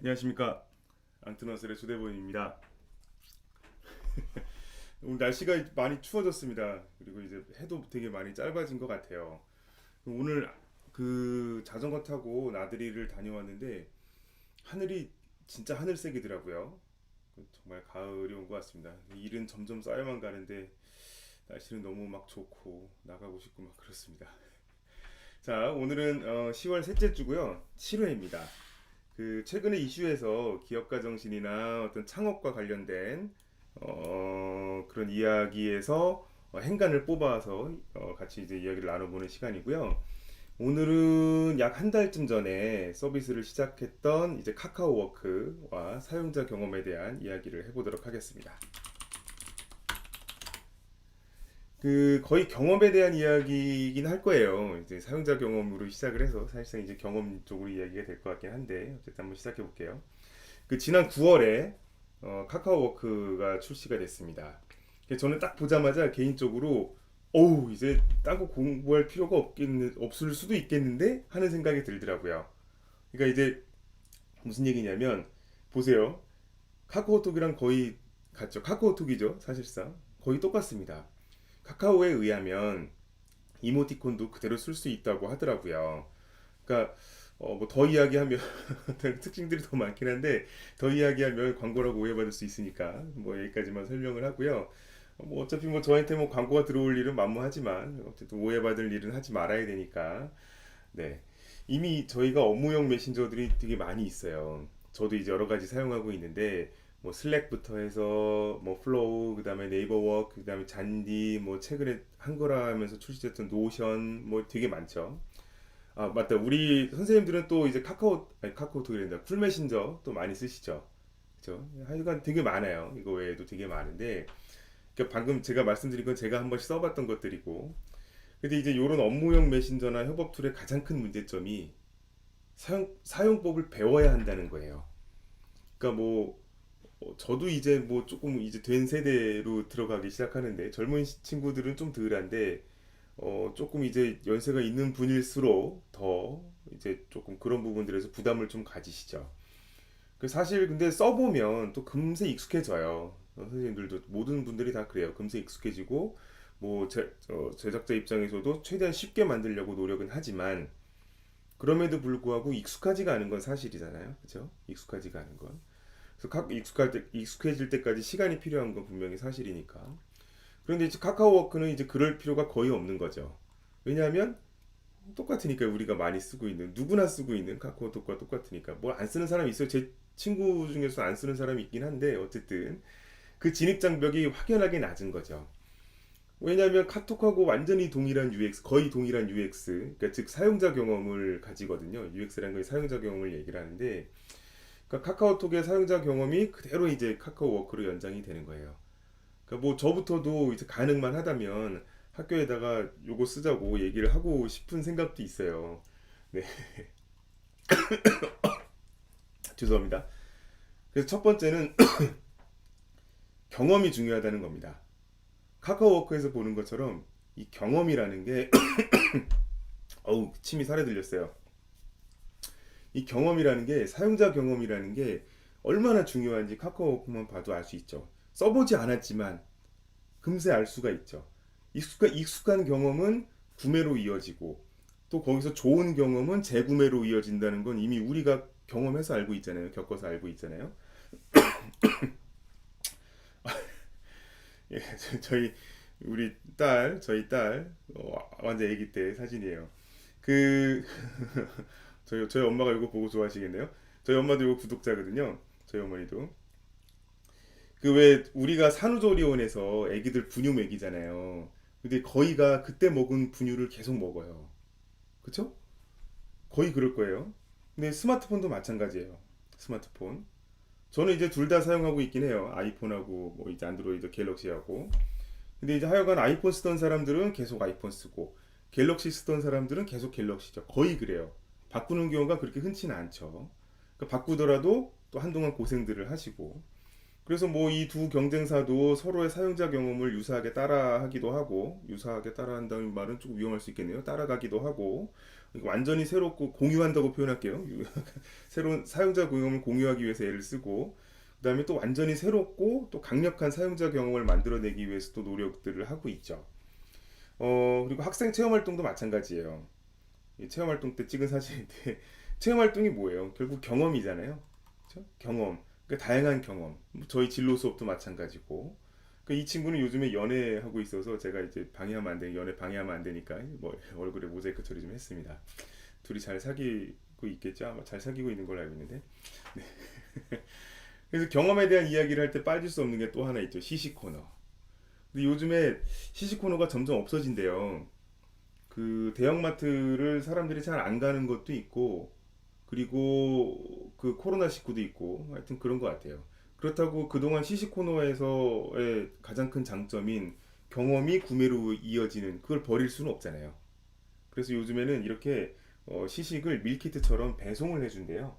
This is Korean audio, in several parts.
안녕하십니까, 앙트너슬의 조대본입니다. 오늘 날씨가 많이 추워졌습니다. 그리고 이제 해도 되게 많이 짧아진 것 같아요. 오늘 그 자전거 타고 나들이를 다녀왔는데 하늘이 진짜 하늘색이더라고요. 정말 가을이 온 것 같습니다. 일은 점점 쌓여만 가는데 날씨는 너무 막 좋고 나가고 싶고 막 그렇습니다. 자, 오늘은 10월 셋째 주고요. 7회입니다. 그 최근에 이슈에서 기업가 정신이나 어떤 창업과 관련된 그런 이야기에서 행간을 뽑아서 같이 이제 이야기를 나눠보는 시간이고요. 오늘은 약 한 달쯤 전에 서비스를 시작했던 이제 카카오워크와 사용자 경험에 대한 이야기를 해보도록 하겠습니다. 그 거의 경험에 대한 이야기이긴 할 거예요. 이제 사용자 경험으로 시작을 해서 사실상 이제 경험 쪽으로 이야기가 될 것 같긴 한데 어쨌든 한번 시작해 볼게요. 그 지난 9월에 카카오워크가 출시가 됐습니다. 저는 딱 보자마자 개인적으로 어우 이제 딴 거 공부할 필요가 없을 수도 있겠는데 하는 생각이 들더라고요. 그러니까 이제 무슨 얘기냐면 보세요. 카카오톡이랑 거의 같죠. 카카오톡이죠. 사실상 거의 똑같습니다. 카카오에 의하면 이모티콘도 그대로 쓸 수 있다고 하더라고요. 그러니까 뭐 더 이야기하면 특징들이 더 많긴 한데 더 이야기하면 광고라고 오해받을 수 있으니까 뭐 여기까지만 설명을 하고요. 뭐 어차피 뭐 저한테 뭐 광고가 들어올 일은 만무하지만 어쨌든 오해받을 일은 하지 말아야 되니까 네. 이미 저희가 업무용 메신저들이 되게 많이 있어요. 저도 이제 여러 가지 사용하고 있는데 뭐 슬랙부터 해서 뭐 플로우, 그다음에 네이버 워크, 그다음에 잔디, 뭐 최근에 한거라 하면서 출시됐던 노션 뭐 되게 많죠. 아, 맞다. 우리 선생님들은 또 이제 카카오톡이란다. 쿨 메신저 또 많이 쓰시죠. 그죠? 하여간 되게 많아요. 이거 외에도 되게 많은데 그러니까 방금 제가 말씀드린 건 제가 한 번씩 써봤던 것들이고 근데 이제 이런 업무용 메신저나 협업 툴의 가장 큰 문제점이 사용법을 배워야 한다는 거예요. 그러니까 뭐 저도 이제 뭐 조금 이제 된 세대로 들어가기 시작하는데 젊은 친구들은 좀 덜한데 조금 이제 연세가 있는 분일수록 더 이제 조금 그런 부분들에서 부담을 좀 가지시죠. 그 사실 근데 써보면 또 금세 익숙해져요. 선생님들도 모든 분들이 다 그래요. 금세 익숙해지고 뭐 제작자 입장에서도 최대한 쉽게 만들려고 노력은 하지만 그럼에도 불구하고 익숙하지가 않은 건 사실이잖아요. 그죠? 익숙하지가 않은 건. 그래서 익숙해질 때까지 시간이 필요한 건 분명히 사실이니까. 그런데 이제 카카오워크는 이제 그럴 필요가 거의 없는 거죠. 왜냐하면 똑같으니까 우리가 많이 쓰고 있는 누구나 쓰고 있는 카카오톡과 똑같으니까 뭐 안 쓰는 사람이 있어요. 제 친구 중에서 안 쓰는 사람이 있긴 한데 어쨌든 그 진입 장벽이 확연하게 낮은 거죠. 왜냐하면 카톡하고 완전히 동일한 UX, 거의 동일한 UX, 그러니까 즉 사용자 경험을 가지거든요. UX라는 건 사용자 경험을 얘기를 하는데, 그러니까 카카오톡의 사용자 경험이 그대로 이제 카카오워크로 연장이 되는 거예요. 그러니까 뭐 저부터도 이제 가능만 하다면 학교에다가 요거 쓰자고 얘기를 하고 싶은 생각도 있어요. 네, 죄송합니다. 그래서 첫 번째는 경험이 중요하다는 겁니다. 카카오워크에서 보는 것처럼 이 경험이라는 게 어우 침이 살에 들렸어요. 이 경험이라는 게 사용자 경험이라는 게 얼마나 중요한지 카카오워크만 봐도 알 수 있죠. 써보지 않았지만 금세 알 수가 있죠. 익숙한 경험은 구매로 이어지고 또 거기서 좋은 경험은 재구매로 이어진다는 건 이미 우리가 경험해서 알고 있잖아요. 겪어서 알고 있잖아요. 예, 저희 저희 딸 완전 아기 때 사진이에요. 그 저희 엄마가 이거 보고 좋아하시겠네요. 저희 엄마도 이거 구독자거든요. 저희 어머니도. 그 왜 우리가 산후조리원에서 애기들 분유 먹이잖아요. 근데 거의가 그때 먹은 분유를 계속 먹어요. 그쵸? 거의 그럴 거예요. 근데 스마트폰도 마찬가지예요. 스마트폰. 저는 이제 둘 다 사용하고 있긴 해요. 아이폰하고 뭐 이제 안드로이드 갤럭시하고. 근데 이제 하여간 아이폰 쓰던 사람들은 계속 아이폰 쓰고 갤럭시 쓰던 사람들은 계속 갤럭시죠. 거의 그래요. 바꾸는 경우가 그렇게 흔치는 않죠. 그러니까 바꾸더라도 또 한동안 고생들을 하시고 그래서 뭐 이 두 경쟁사도 서로의 사용자 경험을 유사하게 따라하기도 하고 유사하게 따라한다는 말은 조금 위험할 수 있겠네요. 따라가기도 하고 완전히 새롭고 공유한다고 표현할게요. 새로운 사용자 경험을 공유하기 위해서 애를 쓰고 그다음에 또 완전히 새롭고 또 강력한 사용자 경험을 만들어내기 위해서 또 노력들을 하고 있죠. 그리고 학생 체험 활동도 마찬가지예요. 이 체험 활동 때 찍은 사진인데 체험 활동이 뭐예요? 결국 경험이잖아요. 그렇죠? 경험. 그러니까 다양한 경험. 뭐 저희 진로 수업도 마찬가지고. 그러니까 이 친구는 요즘에 연애하고 있어서 제가 이제 방해하면 안 돼, 연애 방해하면 안 되니까 뭐 얼굴에 모자이크 처리 좀 했습니다. 둘이 잘 사귀고 있겠죠? 아마 잘 사귀고 있는 걸로 알고 있는데. 그래서 경험에 대한 이야기를 할 때 빠질 수 없는 게 또 하나 있죠. 시식 코너. 근데 요즘에 시식 코너가 점점 없어진대요. 그 대형마트를 사람들이 잘 안 가는 것도 있고 그리고 그 코로나19도 있고 하여튼 그런 것 같아요. 그렇다고 그동안 시식 코너에서의 가장 큰 장점인 경험이 구매로 이어지는 그걸 버릴 수는 없잖아요. 그래서 요즘에는 이렇게 시식을 밀키트처럼 배송을 해준대요.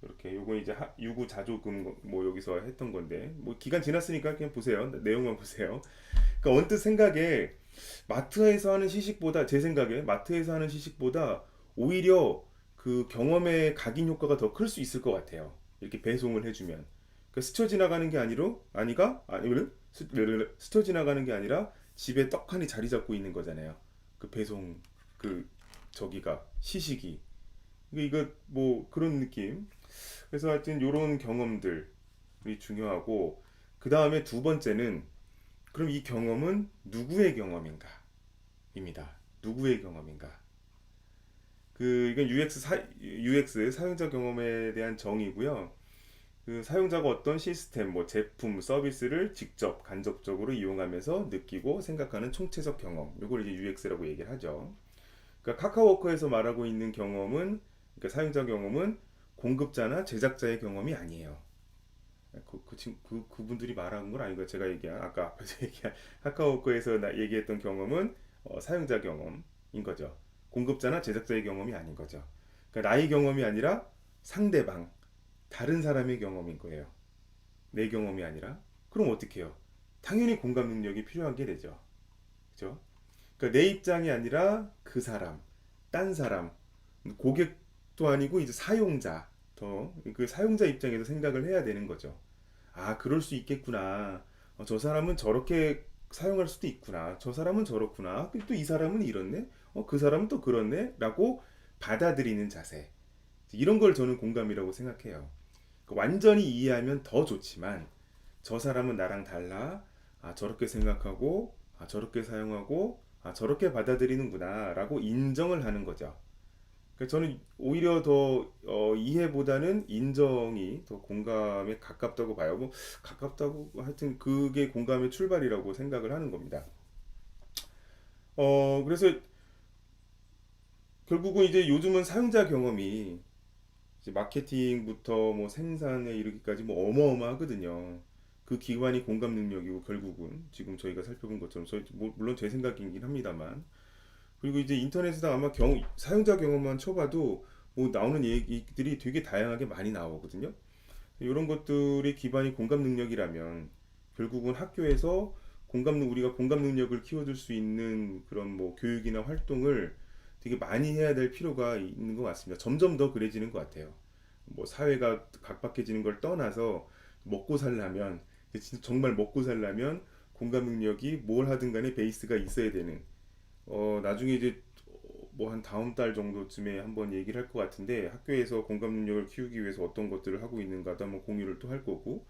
이렇게 요거 이제 유구 자조금 뭐 여기서 했던 건데 뭐 기간 지났으니까 그냥 보세요. 내용만 보세요. 그러니까 언뜻 생각에 마트에서 하는 시식보다 제 생각에 마트에서 하는 시식보다 오히려 그 경험의 각인 효과가 더 클 수 있을 것 같아요. 이렇게 배송을 해주면. 그러니까 스쳐 지나가는 게 아니면 스쳐 지나가는 게 아니라 집에 떡하니 자리 잡고 있는 거잖아요. 그 배송 그 저기가 시식이 이거 뭐 그런 느낌. 그래서 하여튼 요런 경험들이 중요하고 그 다음에 두 번째는 그럼 이 경험은 누구의 경험인가? 입니다. 누구의 경험인가? 이건 UX 사용자 경험에 대한 정의고요. 그 사용자가 어떤 시스템, 뭐 제품, 서비스를 직접 간접적으로 이용하면서 느끼고 생각하는 총체적 경험. 이걸 이제 UX라고 얘기를 하죠. 그러니까 카카오워크에서 말하고 있는 경험은 그러니까 사용자 경험은 공급자나 제작자의 경험이 아니에요. 그분들이 말하는 건 아니고 제가 얘기한 아까 앞에서 얘기한 카카오워크에서 얘기했던 경험은 사용자 경험인 거죠. 공급자나 제작자의 경험이 아닌 거죠. 그러니까 나의 경험이 아니라 상대방, 다른 사람의 경험인 거예요. 내 경험이 아니라. 그럼 어떻게 해요? 당연히 공감 능력이 필요한 게 되죠. 그죠? 그러니까 내 입장이 아니라 그 사람, 딴 사람, 고객도 아니고 이제 사용자, 더 그 사용자 입장에서 생각을 해야 되는 거죠. 아, 그럴 수 있겠구나. 저 사람은 저렇게 사용할 수도 있구나. 저 사람은 저렇구나. 또 이 사람은 이렇네. 그 사람은 또 그렇네. 라고 받아들이는 자세. 이런 걸 저는 공감이라고 생각해요. 완전히 이해하면 더 좋지만, 저 사람은 나랑 달라. 아, 저렇게 생각하고, 아, 저렇게 사용하고, 아, 저렇게 받아들이는구나. 라고 인정을 하는 거죠. 저는 오히려 더 이해보다는 인정이 더 공감에 가깝다고 봐요. 뭐 가깝다고 하여튼 그게 공감의 출발이라고 생각을 하는 겁니다. 그래서 결국은 이제 요즘은 사용자 경험이 이제 마케팅부터 뭐 생산에 이르기까지 뭐 어마어마하거든요. 그 기반이 공감 능력이고 결국은 지금 저희가 살펴본 것처럼 뭐 물론 제 생각이긴 합니다만 그리고 이제 인터넷에다 아마 사용자 경험만 쳐봐도 뭐 나오는 얘기들이 되게 다양하게 많이 나오거든요. 이런 것들이 기반이 공감 능력이라면 결국은 학교에서 우리가 공감 능력을 키워줄 수 있는 그런 뭐 교육이나 활동을 되게 많이 해야 될 필요가 있는 것 같습니다. 점점 더 그래지는 것 같아요. 뭐 사회가 각박해지는 걸 떠나서 먹고 살려면 진짜 정말 먹고 살려면 공감 능력이 뭘 하든 간에 베이스가 있어야 되는 나중에 이제 뭐 한 다음 달 정도쯤에 한번 얘기를 할 것 같은데 학교에서 공감 능력을 키우기 위해서 어떤 것들을 하고 있는가도 한번 공유를 또 할 거고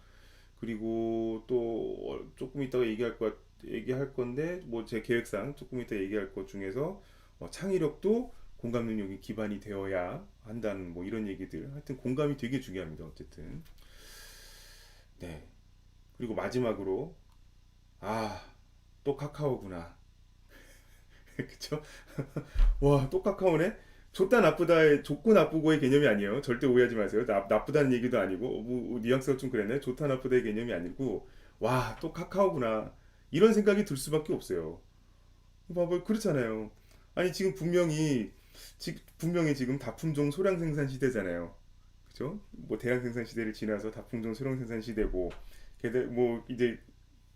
그리고 또 조금 이따가 얘기할 건데 뭐 제 계획상 조금 이따 얘기할 것 중에서 창의력도 공감 능력이 기반이 되어야 한다는 뭐 이런 얘기들 하여튼 공감이 되게 중요합니다. 어쨌든 네 그리고 마지막으로 아 또 카카오구나. 그쵸? 와, 또 카카오네? 좋다 나쁘다의 좋고 나쁘고의 개념이 아니에요. 절대 오해하지 마세요. 나쁘다는 얘기도 아니고 뉘앙스가 좀 그랬네. 좋다 나쁘다의 개념이 아니고 와, 또 카카오구나. 이런 생각이 들 수밖에 없어요. 봐봐, 그렇잖아요. 아니 분명히 지금 다품종 소량 생산 시대잖아요. 그죠? 뭐 대량 생산 시대를 지나서 다품종 소량 생산 시대고 뭐 이제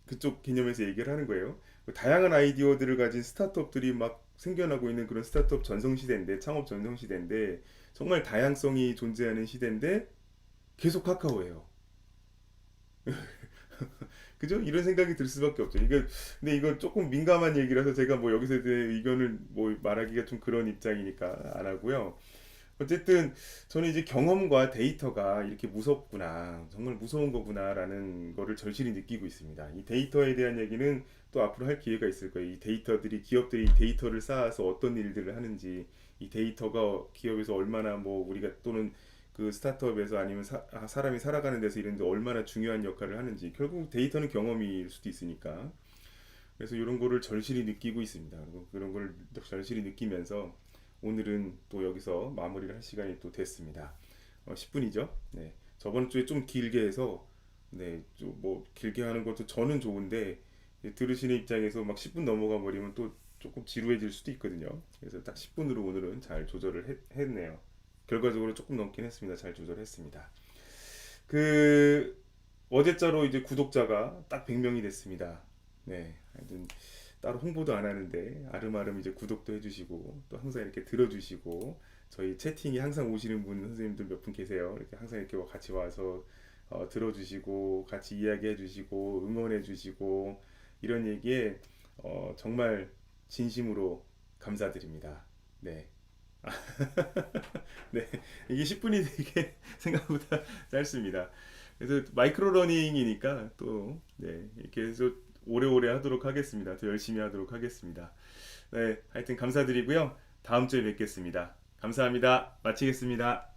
그쪽 개념에서 얘기를 하는 거예요. 다양한 아이디어들을 가진 스타트업들이 막 생겨나고 있는 그런 스타트업 전성시대인데, 창업 전성시대인데, 정말 다양성이 존재하는 시대인데 계속 카카오예요. 그죠? 이런 생각이 들 수밖에 없죠. 근데 이건 조금 민감한 얘기라서 제가 뭐 여기서 제 의견을 뭐 말하기가 좀 그런 입장이니까 안 하고요. 어쨌든 저는 이제 경험과 데이터가 이렇게 무섭구나, 정말 무서운 거구나라는 거를 절실히 느끼고 있습니다. 이 데이터에 대한 얘기는 또 앞으로 할 기회가 있을 거예요. 이 데이터들이, 기업들이 이 데이터를 쌓아서 어떤 일들을 하는지, 이 데이터가 기업에서 얼마나 뭐 우리가 또는 그 스타트업에서 아니면 사람이 살아가는 데서 이런 데 얼마나 중요한 역할을 하는지, 결국 데이터는 경험일 수도 있으니까. 그래서 이런 거를 절실히 느끼고 있습니다. 그리고 그런 걸 절실히 느끼면서 오늘은 또 여기서 마무리를 할 시간이 또 됐습니다. 10분이죠. 네. 저번 주에 좀 길게 해서, 네, 좀 뭐 길게 하는 것도 저는 좋은데 들으시는 입장에서 막 10분 넘어가 버리면 또 조금 지루해질 수도 있거든요. 그래서 딱 10분으로 오늘은 잘 조절을 했네요. 결과적으로 조금 넘긴 했습니다. 잘 조절했습니다. 그 어제자로 이제 구독자가 딱 100명이 됐습니다. 네, 하여튼 따로 홍보도 안 하는데 아름아름 이제 구독도 해주시고 또 항상 이렇게 들어주시고, 저희 채팅이 항상 오시는 분 선생님들 몇 분 계세요. 이렇게 항상 이렇게 같이 와서 들어주시고 같이 이야기해주시고 응원해주시고, 이런 얘기에 정말 진심으로 감사드립니다. 네. 네, 이게 10분이 되게 생각보다 짧습니다. 그래서 마이크로 러닝이니까 또, 네, 이렇게 해서 오래오래 하도록 하겠습니다. 더 열심히 하도록 하겠습니다. 네, 하여튼 감사드리고요. 다음 주에 뵙겠습니다. 감사합니다. 마치겠습니다.